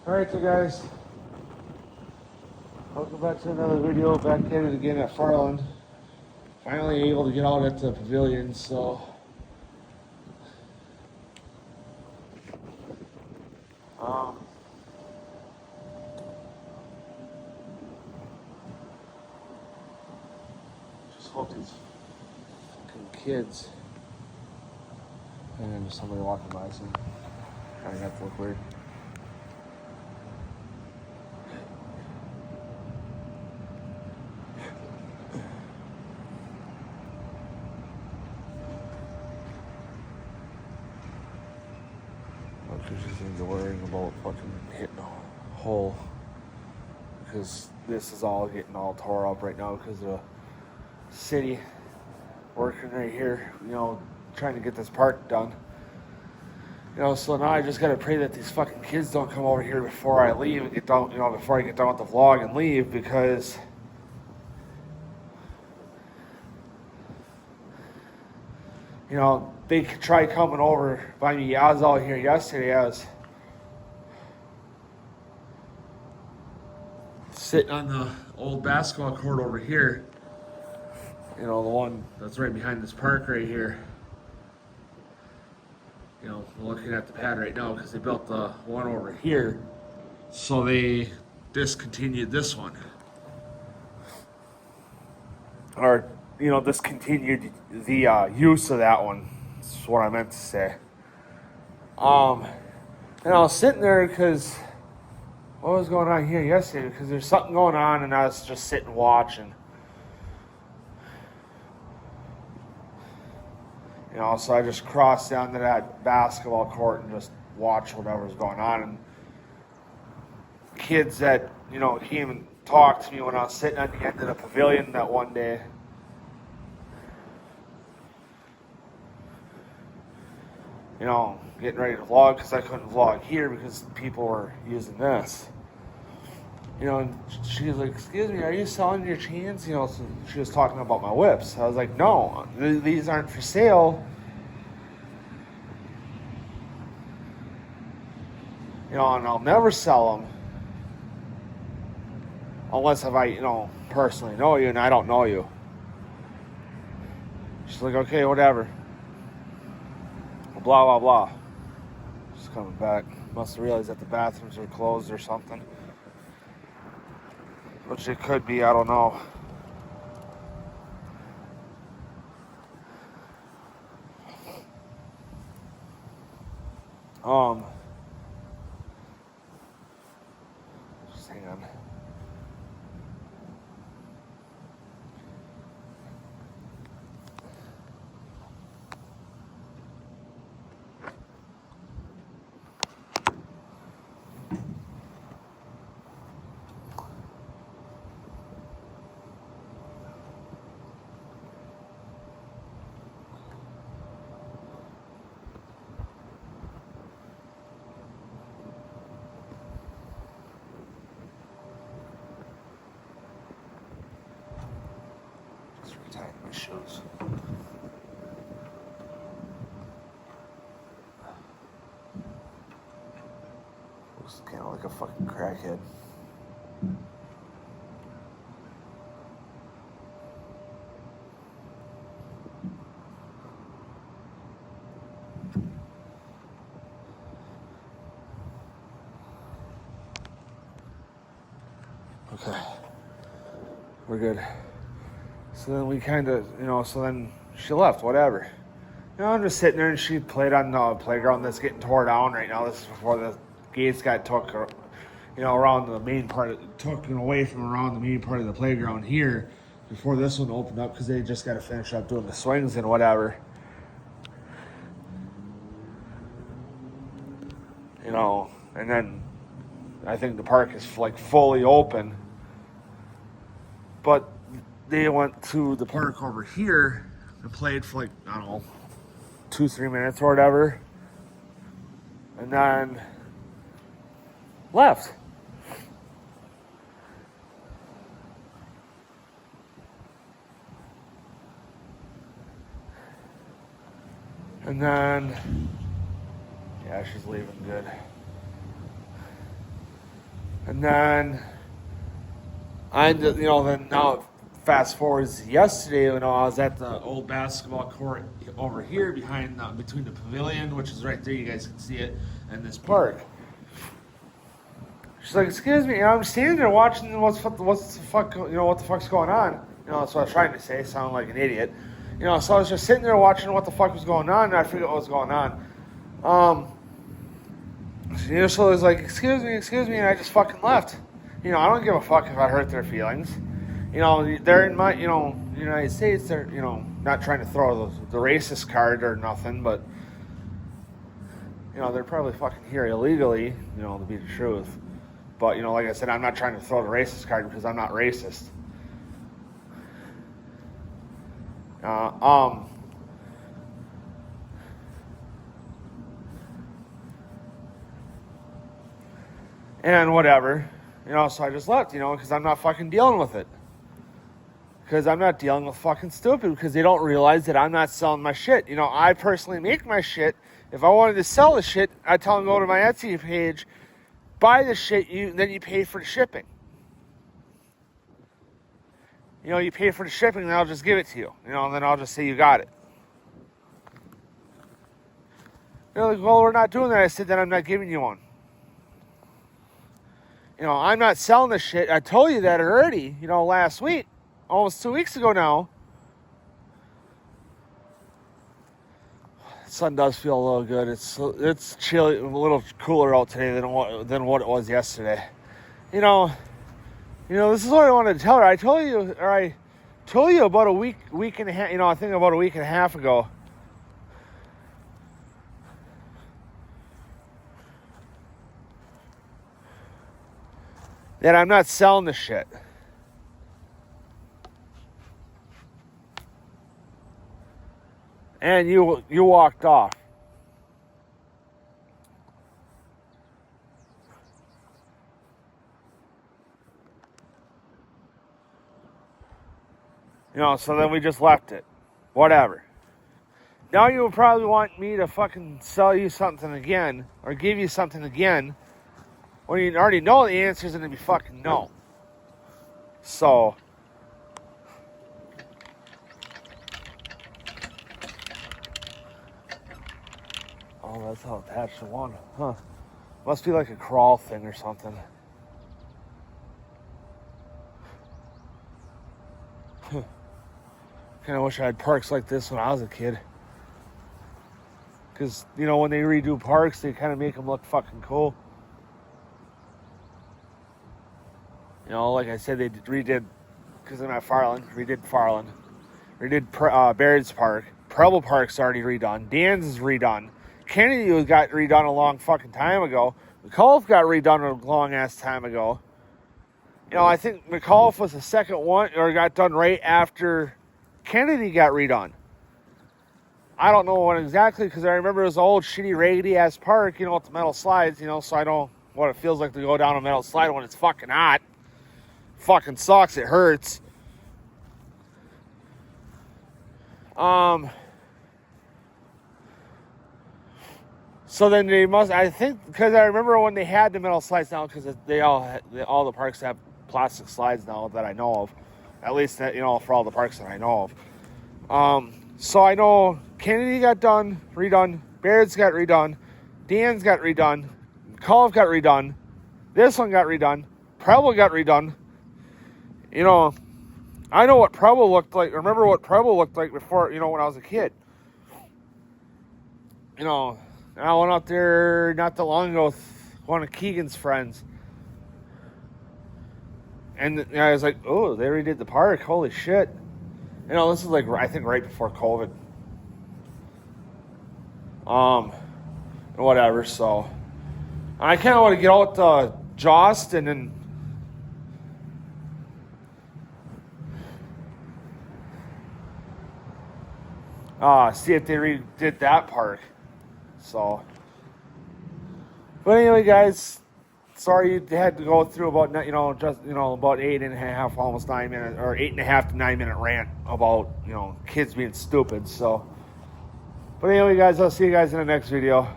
Alright, so guys, welcome back to another video. Back at it again at Farlin. Finally able to get out at the pavilion, so just hope these fucking kids. And then there's somebody walking by, so kind of have to look weird. Because these things are worrying about fucking hitting a hole. Because this is all getting all tore up right now because the city working right here, trying to get this park done. So now I just gotta pray that these fucking kids don't come over here before I leave and get done, before I get done with the vlog and leave, because they could try coming over by me. I was out here yesterday. I was sitting on the old basketball court over here. The one that's right behind this park right here. We're looking at the pad right now because they built the one over here. So they discontinued this one. Or, discontinued the use of that one. That's what I meant to say. And I was sitting there because what was going on here yesterday? Because there's something going on, and I was just sitting watching. So I just crossed down to that basketball court and just watched whatever's going on. And kids that, came and talked to me when I was sitting at the end of the pavilion that one day. Getting ready to vlog because I couldn't vlog here because people were using this. And she was like, "Excuse me, are you selling your chains?" So she was talking about my whips. I was like, "No, these aren't for sale." And I'll never sell them unless if I, personally know you and I don't know you. She's like, "Okay, whatever." Blah, blah, blah. She's coming back. Must have realized that the bathrooms were closed or something. Which it could be, I don't know. Just hang on. Retying my shoes. Looks kind of like a fucking crackhead. Okay, we're good. So then we kind of, so then she left, whatever. I'm just sitting there and she played on the playground that's getting tore down right now. This is before the gates got took, around the main part, taken away from around the main part of the playground here before this one opened up because they just got to finish up doing the swings and whatever. And then I think the park is like fully open. But they went to the park over here and played for like, I don't know, 2-3 minutes or whatever. And then left. And then, yeah, she's leaving good. And then then now fast forwards yesterday, I was at the old basketball court over here behind between the pavilion, which is right there, you guys can see it, and this park. She's like, "Excuse me," I'm standing there watching what's the fuck, what the fuck's going on. That's what I was trying to say. Sound like an idiot. So I was just sitting there watching what the fuck was going on, and I forget what was going on. So I was like, excuse me, and I just fucking left. I don't give a fuck if I hurt their feelings. They're in my, United States, they're, not trying to throw the racist card or nothing, but, they're probably fucking here illegally, to be the truth. But, like I said, I'm not trying to throw the racist card because I'm not racist. And whatever, so I just left, because I'm not fucking dealing with it. Because I'm not dealing with fucking stupid, because they don't realize that I'm not selling my shit. I personally make my shit. If I wanted to sell the shit, I'd tell them go to my Etsy page, buy the shit, then you pay for the shipping. You pay for the shipping, and I'll just give it to you. And then I'll just say you got it. They're like, well, we're not doing that. I said, then I'm not giving you one. I'm not selling this shit. I told you that already, last week. Almost 2 weeks ago now. The sun does feel a little good. It's chilly, a little cooler out today than what it was yesterday. This is what I wanted to tell her. I told you about a week and a half, I think about a week and a half ago. That I'm not selling the shit. And you walked off. So then we just left it. Whatever. Now you would probably want me to fucking sell you something again, or give you something again, when you already know the answer is going to be fucking no. So, oh, that's how attached to one, huh? Must be like a crawl thing or something. Kind of wish I had parks like this when I was a kid. Because, when they redo parks, they kind of make them look fucking cool. Like I said, they redid, because I'm at Farlin, redid Baird's Park. Preble Park's already redone. Dan's is redone. Kennedy got redone a long fucking time ago. McAuliffe got redone a long ass time ago. I think McAuliffe was the second one, or got done right after Kennedy got redone. I don't know what exactly, because I remember it was an old shitty raggedy ass park, with the metal slides, so I know what it feels like to go down a metal slide when it's fucking hot. Fucking sucks, it hurts. So then they must, I think, because I remember when they had the metal slides now, because all the parks have plastic slides now that I know of. At least, for all the parks that I know of. So I know Kennedy got redone, Baird's got redone, Dan's got redone, McAuliffe got redone, this one got redone, Preble got redone. I know what Preble looked like. Remember what Preble looked like before, when I was a kid. I went out there not that long ago with one of Keegan's friends. And I was like, oh, they redid the park. Holy shit. This is like, I think right before COVID. Whatever, so. I kind of want to get out to Jostin and see if they redid that park. So, but anyway, guys, sorry you had to go through about about 8.5, almost 9 minutes, or 8.5 to 9 minute rant about kids being stupid. So, but anyway, guys, I'll see you guys in the next video.